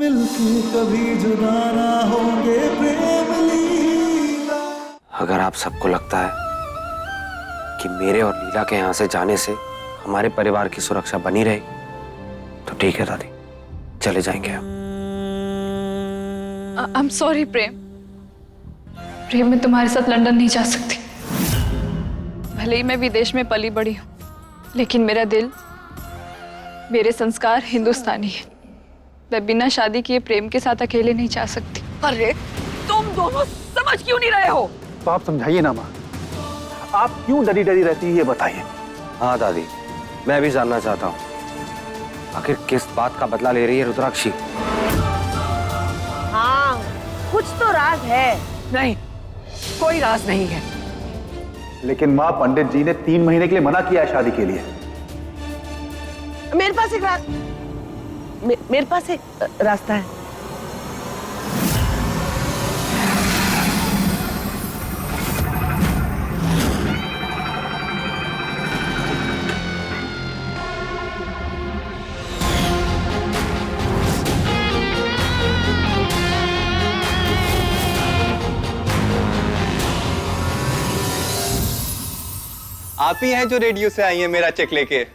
मिलके कभी जुदा ना होंगे प्रेम लीला। अगर आप सबको लगता है कि मेरे और लीला के यहाँ से जाने से हमारे परिवार की सुरक्षा बनी रहेगी तो ठीक है दादी, चले जाएंगे हम। आई एम सॉरी प्रेम। प्रेम, मैं तुम्हारे साथ लंदन नहीं जा सकती। भले ही मैं विदेश में पली बड़ी हूँ, लेकिन मेरा दिल, मेरे संस्कार हिंदुस्तानी है। मैं बिना शादी किए प्रेम के साथ अकेले नहीं जा सकती। अरे तुम दोनों समझ क्यों नहीं रहे हो? तो आप समझाइए ना माँ, आप क्यों डरी डरी रहती है ये बताइए। हाँ दादी, मैं भी जानना चाहता हूँ आखिर किस बात का बदला ले रही है रुद्राक्षी। हाँ, कुछ तो राज है। नहीं, कोई राज नहीं है। लेकिन माँ, पंडित जी ने 3 महीने के लिए मना किया है शादी के लिए। मेरे पास एक रास्ता है। आप ही हैं जो रेडियो से आई हैं मेरा चेक लेके?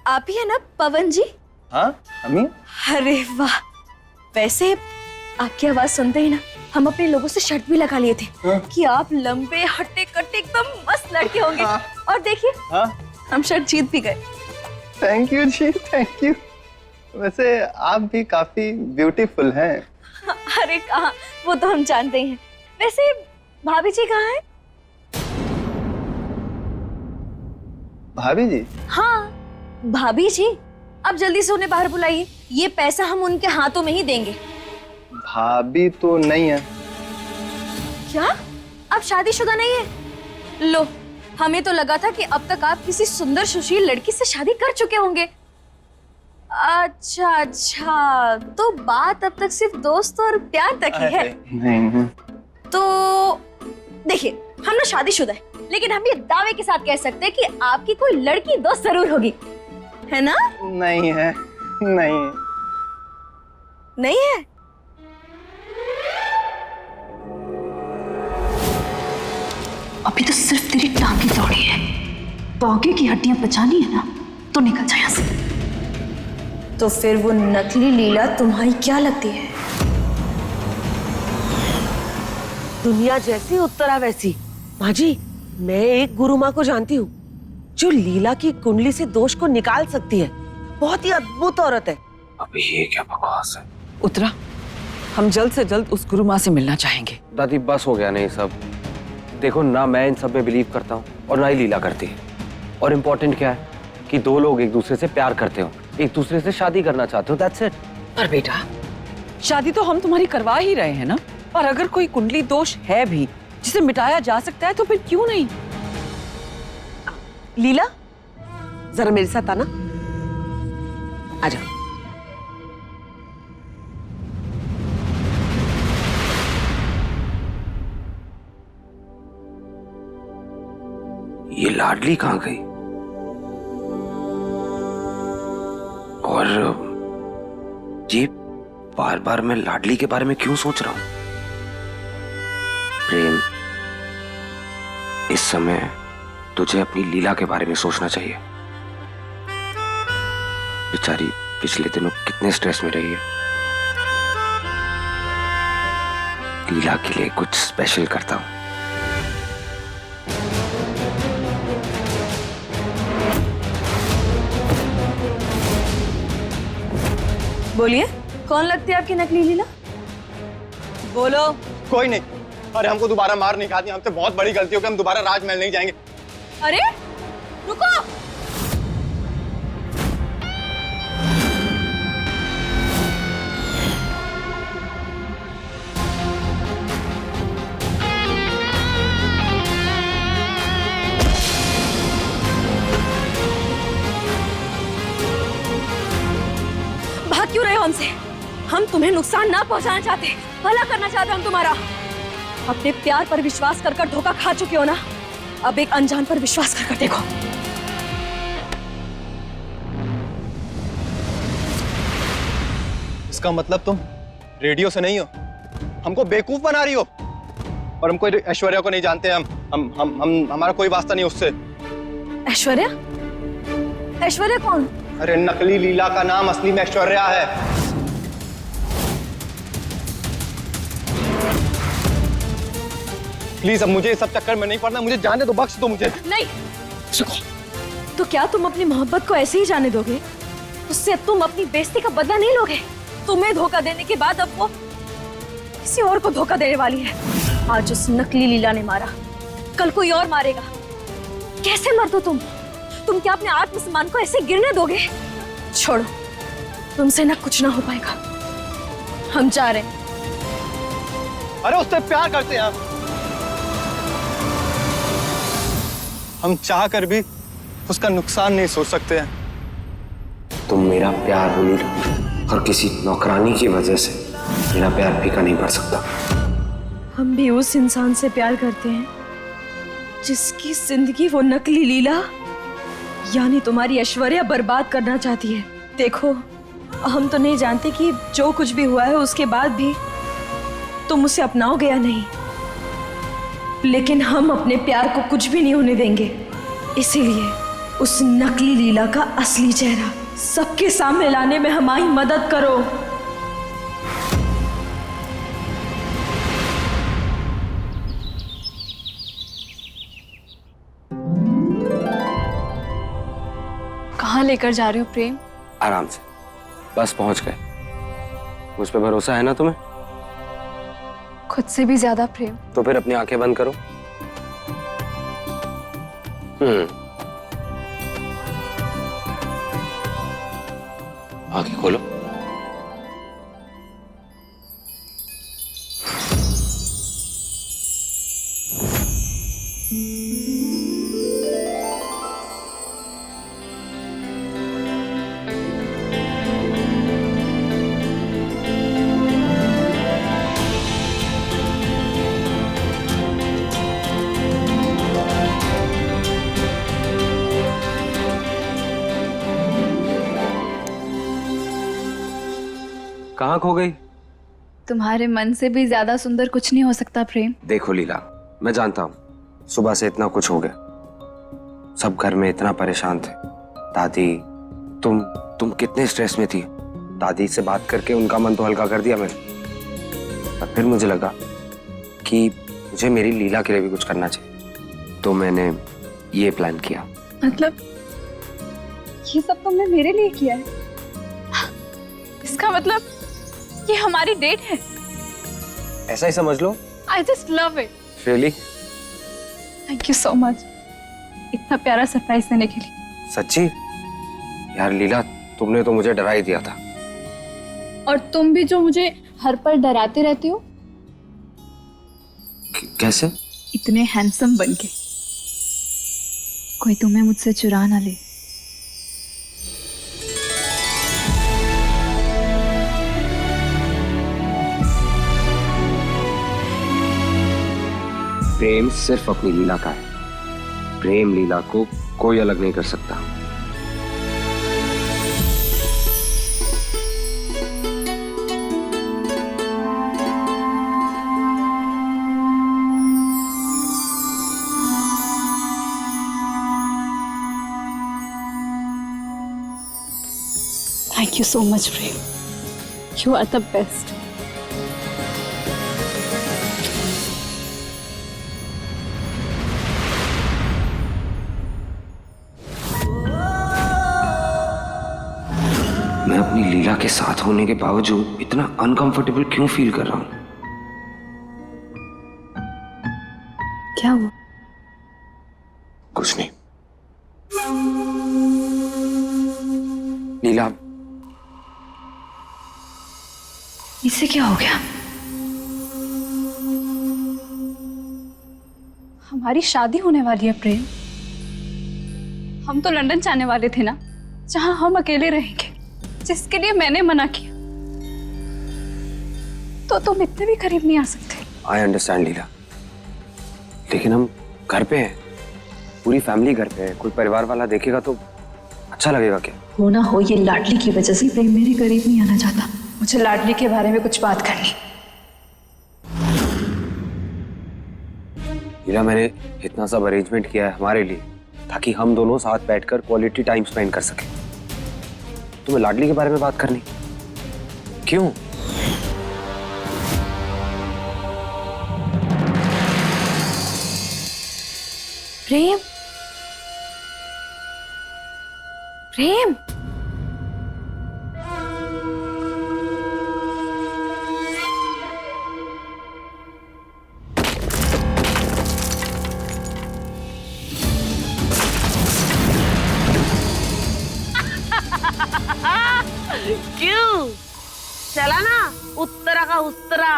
आप ही है ना पवन जी? हाँ अम्मी। अरे वाह, वैसे आपकी आवाज सुनते ही ना हम अपने लोगों से शर्त भी लगा लिए थे कि आप लंबे हट्टे कट्टे एकदम मस्त लड़के होंगे। और देखिए हम शर्त जीत भी गए। Thank you ji, thank you. वैसे आप भी काफी ब्यूटीफुल हैं। अरे कहाँ, वो तो हम जानते ही हैं। वैसे भाभी जी कहाँ हैं? भाभी जी? हाँ भाभी जी, अब जल्दी से उन्हें बाहर बुलाइए। ये पैसा हम उनके हाथों में ही देंगे। भाभी तो नहीं है। क्या आप शादीशुदा नहीं है? लो, हमें तो लगा था कि अब तक आप किसी सुंदर सुशील लड़की से शादी कर चुके होंगे। अच्छा, तो बात अब तक सिर्फ दोस्त और प्यार तक ही है। नहीं। तो देखिए, हम ना शादीशुदा है, लेकिन हम ये दावे के साथ कह सकते हैं कि आपकी कोई लड़की दोस्त जरूर होगी, है ना? नहीं है। नहीं है? अभी तो सिर्फ तेरी टांगी दौड़ी है, पौगे की हड्डियां बचानी है ना तो निकल जा यहाँ से। तो फिर वो नकली लीला तुम्हारी क्या लगती है? दुनिया जैसी उत्तरा वैसी। माँ जी, मैं एक गुरु माँ को जानती हूँ जो लीला की कुंडली से दोष को निकाल सकती है। बहुत ही अद्भुत औरत है। अबे ये क्या बकवास है? उत्तरा, हम जल्द से जल्द उस गुरु माँ से मिलना चाहेंगे। दादी बस हो गया नहीं सब। देखो ना, मैं इन सब में बिलीव करता हूँ और ना ही लीला करती है। और इम्पोर्टेंट क्या है कि 2 लोग एक दूसरे से प्यार करते हो, एक दूसरे से शादी करना चाहते हो, दैट्स इट। पर बेटा, शादी तो हम तुम्हारी करवा ही रहे हैं ना। और अगर कोई कुंडली दोष है भी जिसे मिटाया जा सकता है तो फिर क्यों नहीं? लीला, जरा मेरे साथ आना। आजा। ये लाडली कहाँ गई? और ये बार बार मैं लाडली के बारे में क्यों सोच रहा हूं? प्रेम, इस समय तुझे अपनी लीला के बारे में सोचना चाहिए। बेचारी पिछले दिनों कितने स्ट्रेस में रही है। लीला के लिए कुछ स्पेशल करता हूं। बोलिए, कौन लगती है आपकी नकली लीला? बोलो। कोई नहीं। अरे हमको दोबारा मार नहीं खाती, हमसे बहुत बड़ी गलती हो गई, हम दोबारा राजमहल नहीं जाएंगे। अरे रुको, भाग क्यों रहे हो हमसे? हम तुम्हें नुकसान ना पहुंचाना चाहते, भला करना चाहते हम तुम्हारा। अपने प्यार पर विश्वास कर कर धोखा खा चुके हो ना, अब एक अनजान पर विश्वास कर कर देखो। इसका मतलब रेडियो से नहीं हो, हमको बेवकूफ बना रही हो। और हम कोई ऐश्वर्या को नहीं जानते। हम हमारा कोई वास्ता नहीं उससे। ऐश्वर्या? ऐश्वर्या कौन? अरे नकली लीला का नाम असली में ऐश्वर्या है। प्लीज अब मुझे इस सब चक्कर में नहीं पड़ना, मुझे जाने दो, बख्श दो मुझे। नहीं। तो क्या तुम अपनी मोहब्बत को ऐसे ही जाने दोगे? उससे अब तुम अपनी बेइज्जती का बदला नहीं लोगे? तुम्हें धोखा देने के बाद अब वो किसी और को धोखा देने वाली है। आज उस नकली लीला ने मारा, कल कोई और मारेगा। कैसे मर दो तुम? तुम क्या अपने आत्मसम्मान को ऐसे गिरने दोगे? छोड़ो, तुमसे ना कुछ ना हो पाएगा। हम जा रहे हैं। अरे उससे प्यार करते हैं हम चाह कर भी उसका नुकसान नहीं सोच सकते हैं। तुम मेरा प्यार हो लीला, और किसी नौकरानी की वजह से मेरा प्यार फीका नहीं पड़ सकता। हम भी उस इंसान से प्यार करते हैं जिसकी जिंदगी वो नकली लीला यानी तुम्हारी ऐश्वर्या बर्बाद करना चाहती है। देखो, हम तो नहीं जानते कि जो कुछ भी हुआ है उसके बाद भी तुम उसे अपनाओगे या नहीं, लेकिन हम अपने प्यार को कुछ भी नहीं होने देंगे। इसीलिए उस नकली लीला का असली चेहरा सबके सामने लाने में हमारी मदद करो। कहाँ लेकर जा रहे हो प्रेम? आराम से, बस पहुंच गए। मुझ पे भरोसा है ना तुम्हें? खुद से भी ज्यादा प्रेम। तो फिर अपनी आंखें बंद करो। आंखें खोलो। कहाँ खो गई? तुम्हारे मन से भी ज्यादा सुंदर कुछ नहीं हो सकता प्रेम। देखो लीला, मैं जानता हूँ सुबह से इतना कुछ हो गया, सब घर में इतना परेशान थे। दादी, तुम कितने स्ट्रेस में थी। दादी से बात करके उनका मन तो हल्का कर दिया मैंने, पर फिर मुझे लगा कि मुझे मेरी लीला के लिए भी कुछ करना चाहिए, तो मैंने ये प्लान किया। मतलब ये सब तुमने मेरे लिए किया है? इसका मतलब ये हमारी डेट है? ऐसा ही समझ लो। I just love it. Really? Thank you so much. इतना प्यारा सरप्राइज देने के लिए। सच्ची? यार लीला, तुमने तो मुझे डरा ही दिया था। और तुम भी जो मुझे हर पल डराते रहते हो। कैसे? इतने हैंडसम बनके कोई तुम्हें मुझसे चुरा ना ले। प्रेम सिर्फ अपनी लीला का है। प्रेम लीला को कोई अलग नहीं कर सकता। Thank you so much, Prem. You are the best. मैं अपनी लीला के साथ होने के बावजूद इतना अनकंफर्टेबल क्यों फील कर रहा हूं? क्या हुआ? कुछ नहीं। लीला, इसे क्या हो गया? हमारी शादी होने वाली है प्रेम। हम तो लंदन जाने वाले थे ना, जहां हम अकेले रहेंगे, जिसके लिए मैंने मना किया। तो तुम इतने भी करीब नहीं आ सकते। आई अंडरस्टैंड लीला, लेकिन हम घर पे हैं, पूरी फैमिली घर पे है। कोई परिवार वाला देखेगा तो अच्छा लगेगा क्या? हो ना हो ये लाडली की वजह से प्रेम मेरे करीब नहीं आना चाहता। मुझे लाडली के बारे में कुछ बात करनी। लीला, मैंने इतना सब अरेंजमेंट किया है हमारे लिए ताकि हम दोनों साथ बैठकर क्वालिटी टाइम स्पेंड कर सकें। तुम्हें लाडली के बारे में बात करनी क्यों? प्रेम, प्रेम, क्यों चला ना उत्तरा का उत्तरा।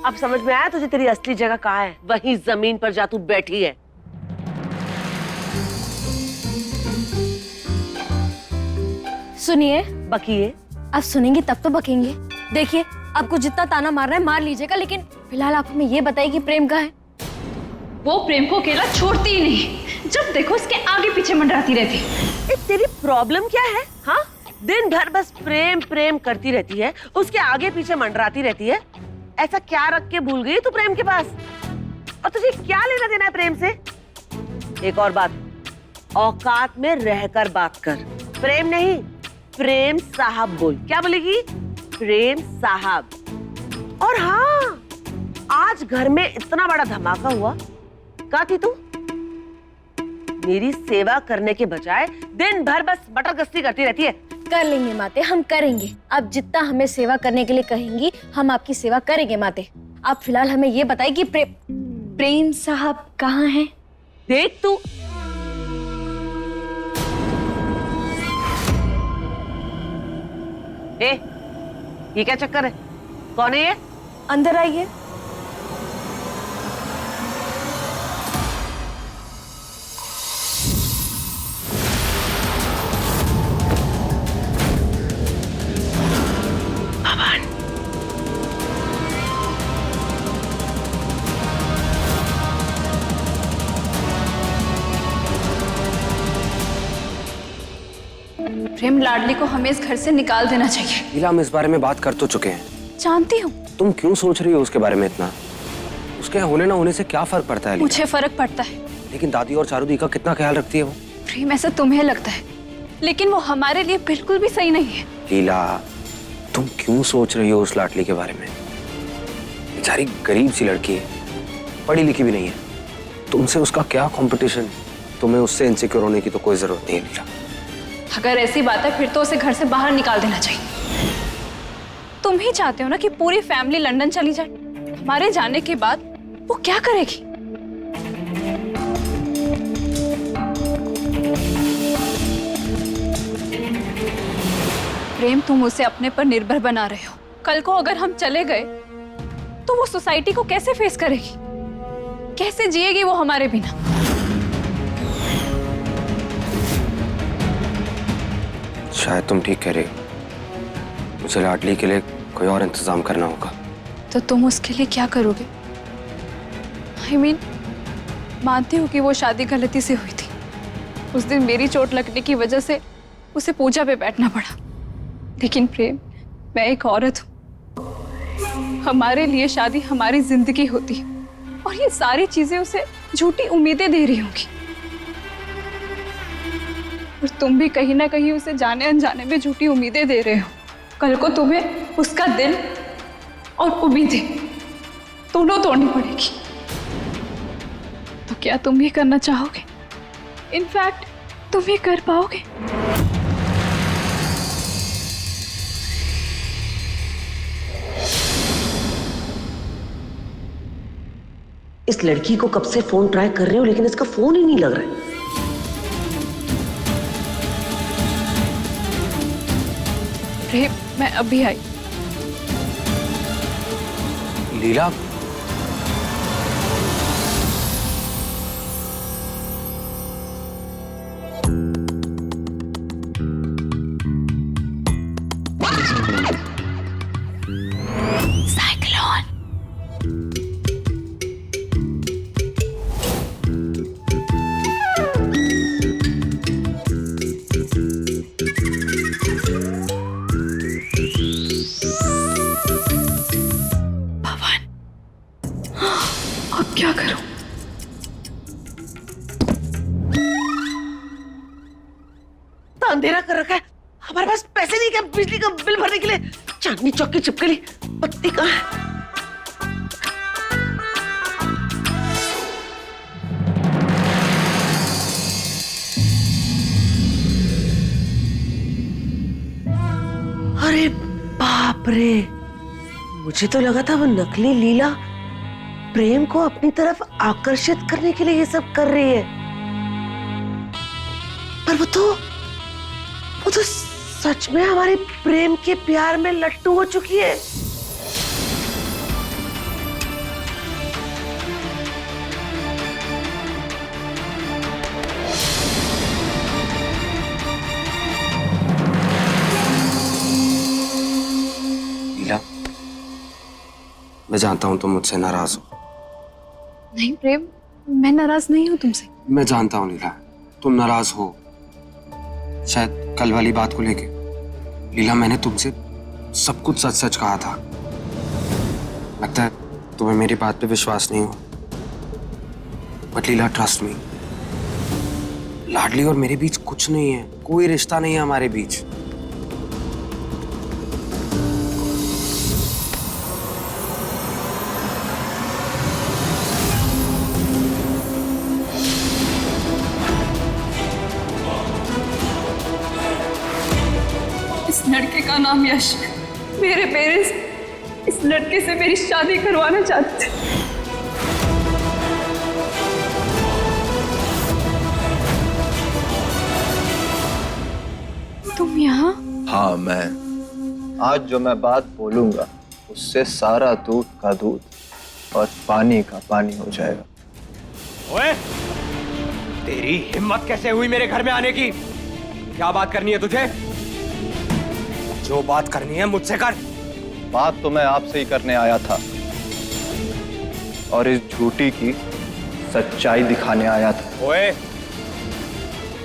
अब समझ में आया तुझे तेरी असली जगह कहाँ है? वहीं जमीन पर जा तू बैठी है। सुनिए। बकिए। आप सुनेंगे तब तो बकेंगे। देखिए, आपको जितना ताना मार रहा है मार लीजिएगा, लेकिन फिलहाल आप हमें ये बताइए कि प्रेम कहाँ है? वो प्रेम को अकेला छोड़ती ही नहीं, जब देखो उसके आगे पीछे मंडराती रहती। तेरी प्रॉब्लम क्या है? हाँ, दिन भर बस प्रेम प्रेम करती रहती है, उसके आगे पीछे मंडराती रहती है। ऐसा क्या रख के भूल गई तू प्रेम के पास? और तुझे क्या लेना देना है प्रेम से? एक और बात, औकात में रहकर बात कर। प्रेम नहीं, प्रेम साहब बोल। क्या बोलेगी? प्रेम साहब। और हाँ, आज घर में इतना बड़ा धमाका हुआ, कहाँ थी तू? मेरी सेवा करने के बजाय दिन भर बस मटर गश्ती करती रहती है। कर लेंगे माते, हम करेंगे। आप जितना हमें सेवा करने के लिए कहेंगी हम आपकी सेवा करेंगे माते। आप फिलहाल हमें ये बताइए कि प्रेम साहब कहाँ हैं? देख तू, ये क्या चक्कर है? कौन है ये? अंदर आइए। प्रेम, लाडली को हमें इस घर से निकाल देना चाहिए। लीला, हम इस बारे में बात कर तो चुके हैं। जानती हूँ। तुम क्यों सोच रही हो उसके बारे में इतना? उसके होने ना होने से क्या फर्क पड़ता है? मुझे फर्क पड़ता है। लेकिन दादी और चारू दी का कितना ख्याल रखती है वो। प्रेम, ऐसा तुम्हें लगता है, लेकिन वो हमारे लिए बिल्कुल भी सही नहीं है। लीला, तुम क्यों सोच रही हो उस लाडली के बारे में? बेचारी गरीब सी लड़की है, पढ़ी लिखी भी नहीं है। तुमसे उसका क्या कंपटीशन? तुम्हें उससे इनसिक्योर होने की तो कोई जरूरत नहीं है लीला। अगर ऐसी बात है फिर तो उसे घर से बाहर निकाल देना चाहिए। तुम ही चाहते हो ना कि पूरी फैमिली लंदन चली जाए। हमारे जाने के बाद वो क्या करेगी? प्रेम, तुम उसे अपने पर निर्भर बना रहे हो। कल को अगर हम चले गए तो वो सोसाइटी को कैसे फेस करेगी? कैसे जिएगी वो हमारे बिना? शायद तुम ठीक कह रही हो। मुझे लाडली के लिए कोई और इंतजाम करना होगा। तो तुम उसके लिए क्या करोगे? I mean, मानती हूँ कि वो शादी गलती से हुई थी। उस दिन मेरी चोट लगने की वजह से उसे पूजा पे बैठना पड़ा। लेकिन प्रेम, मैं एक औरत हूँ। हमारे लिए शादी हमारी जिंदगी होती है और ये सारी चीजें उसे झूठी उम्मीदें दे रही होंगी। और तुम भी कहीं ना कहीं उसे जाने अनजाने में झूठी उम्मीदें दे रहे हो। कल को तुम्हें उसका दिल और उम्मीदें दोनों तोड़नी पड़ेगी। तो क्या तुम भी करना चाहोगे? इनफैक्ट तुम भी कर पाओगे? इस लड़की को कब से फोन ट्राई कर रहे हो लेकिन इसका फोन ही नहीं लग रहा है। प्रेम, मैं अभी आई। लीला, क्या करूं? तो अंधेरा कर रखा है, हमारे पास पैसे नहीं क्या बिजली का बिल भरने के लिए? चांदनी चौक की छिपकली, बत्ती कहाँ है? अरे बाप रे, मुझे तो लगा था वो नकली लीला प्रेम को अपनी तरफ आकर्षित करने के लिए ये सब कर रही है, पर वो तो सच में हमारे प्रेम के प्यार में लट्टू हो चुकी है। लीला, मैं जानता हूं तुम मुझसे नाराज हो। नहीं प्रेम, मैं नाराज नहीं हूं तुमसे। मैं जानता हूं लीला, तुम नाराज हो, शायद कल वाली बात को लेके। लीला, मैंने तुमसे सब कुछ सच सच कहा था। लगता है तुम्हें मेरी बात पे विश्वास नहीं हो, बट लीला ट्रस्ट मी, लाडली और मेरे बीच कुछ नहीं है, कोई रिश्ता नहीं है हमारे बीच। इस लड़के का नाम यश है। मेरे पेरेंट्स इस लड़के से मेरी शादी करवाना चाहते थे। तुम यहाँ? हाँ, मैं आज जो मैं बात बोलूंगा उससे सारा दूध का दूध और पानी का पानी हो जाएगा। ओए, तेरी हिम्मत कैसे हुई मेरे घर में आने की? क्या बात करनी है तुझे? जो बात करनी है मुझसे कर। बात तो मैं आपसे ही करने आया था और इस झूठी की सच्चाई दिखाने आया था। ओए,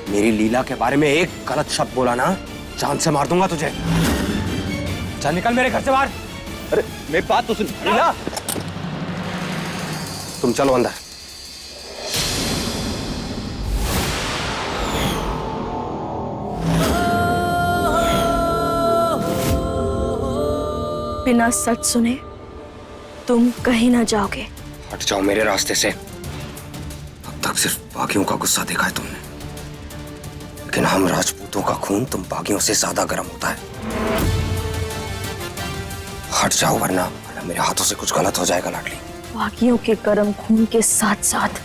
मेरी लीला के बारे में एक गलत शब्द बोला ना, जान से मार दूंगा तुझे। चल निकल मेरे घर से बाहर। अरे मेरी बात तो सुन। लीला, तुम चलो अंदर। बिना सच सुने तुम कहीं ना जाओगे। हट जाओ मेरे रास्ते से। अब तक सिर्फ बागियों का गुस्सा देखा है तुमने, लेकिन हम राजपूतों का खून तुम बागियों से ज्यादा गर्म होता है। हट जाओ वरना मेरे हाथों से कुछ गलत हो जाएगा लाडली। बागियों के गर्म खून के साथ साथ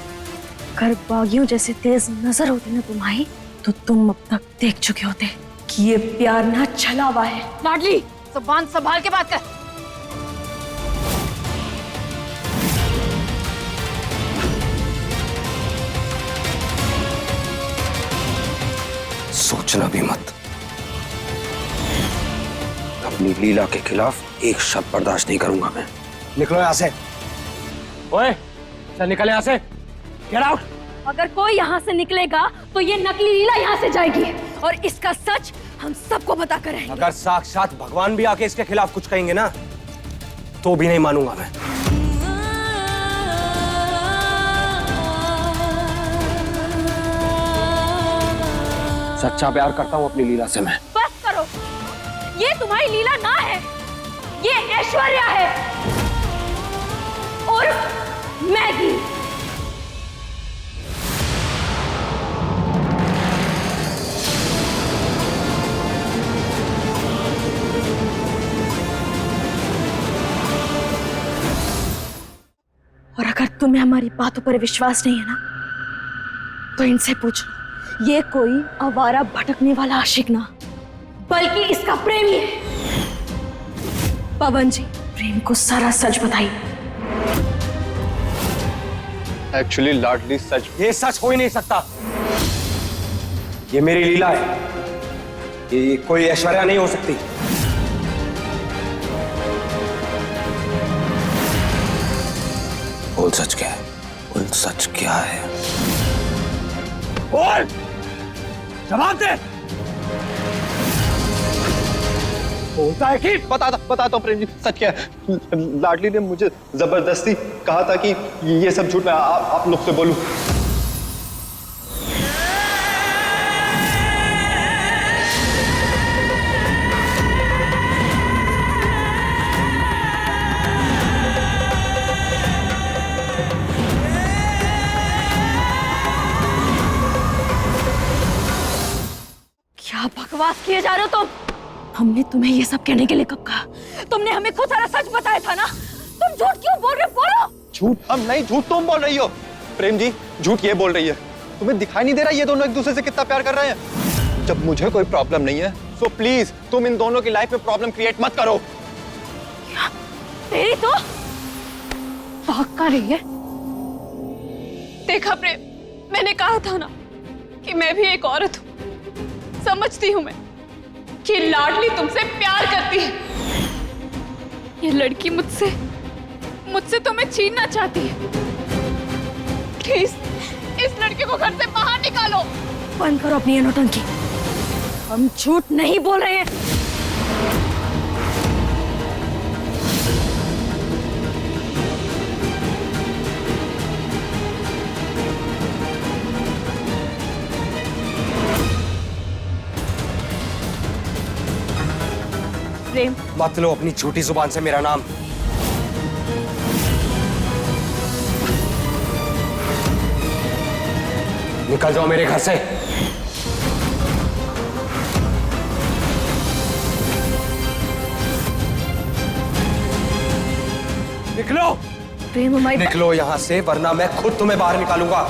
अगर बागियों जैसे तेज नजर होती ना तुम्हारी, तो तुम अब तक देख चुके होते कि ये प्यार ना छला हुआ है। लाडली, जुबान संभाल के बात कर। सोचना भी मत। अपनी लीला के खिलाफ एक शब्द बर्दाश्त नहीं करूंगा मैं। निकलो यहाँ से। ओए, चल निकल यहाँ से। Get out. अगर कोई यहाँ से निकलेगा तो ये नकली लीला यहाँ से जाएगी और इसका सच हम सबको बता कर रहेंगे। अगर साक्षात भगवान भी आके इसके खिलाफ कुछ कहेंगे ना, तो भी नहीं मानूंगा मैं। सच्चा प्यार करता हूँ अपनी लीला से मैं। बस करो, ये तुम्हारी लीला ना है, ये ऐश्वर्या है और मैगी। और अगर तुम्हें हमारी बातों पर विश्वास नहीं है ना, तो इनसे पूछो, ये कोई आवारा भटकने वाला आशिक ना, बल्कि इसका प्रेमी है। पवन जी, प्रेम को सारा सच बताइए। एक्चुअली लाडली सच। ये सच हो ही नहीं सकता। ये मेरी लीला है, ये कोई ऐश्वर्या नहीं हो सकती। बोल सच क्या है? बोल सच क्या है? बोल, जवाब दे। बोलता है कि बताता हूँ प्रेम जी, सच क्या है। लाडली ने मुझे जबरदस्ती कहा था कि ये सब झूठ मैं आप लोग से बोलूं। क्या बकवास किए जा रहे हो तुम? हमने तुम्हें ये सब कहने के लिए कब कहा? तुमने हमें खुद सारा सच बताया था ना। तुम झूठ क्यों बोल रहे हो? बोलो। झूठ हम नहीं, झूठ तुम बोल रही हो। प्रेम जी झूठ ये बोल रही है। तुम्हें दिखाई नहीं दे रहा ये दोनों एक दूसरे से कितना प्यार कर रहे हैं? जब मुझे कोई प्रॉब्लम नहीं है सो प्लीज तुम इन दोनों की लाइफ में प्रॉब्लम क्रिएट मत करो। तेरी तो भाग कर रही है। देखा प्रेम, मैंने कहा था ना कि मैं भी एक औरत हूँ। समझती हूँ मैं कि लाडली तुमसे प्यार करती है। ये लड़की मुझसे तुम्हें छीनना चाहती है। प्लीज इस लड़के को घर से बाहर निकालो। बंद करो अपनी ये नौटंकी। हम झूठ नहीं बोल रहे हैं। प्रेम, मत लो अपनी झूठी जुबान से मेरा नाम। निकल जाओ मेरे घर से। निकलो। प्रेम हमारी निकलो यहाँ से वरना मैं खुद तुम्हें बाहर निकालूंगा।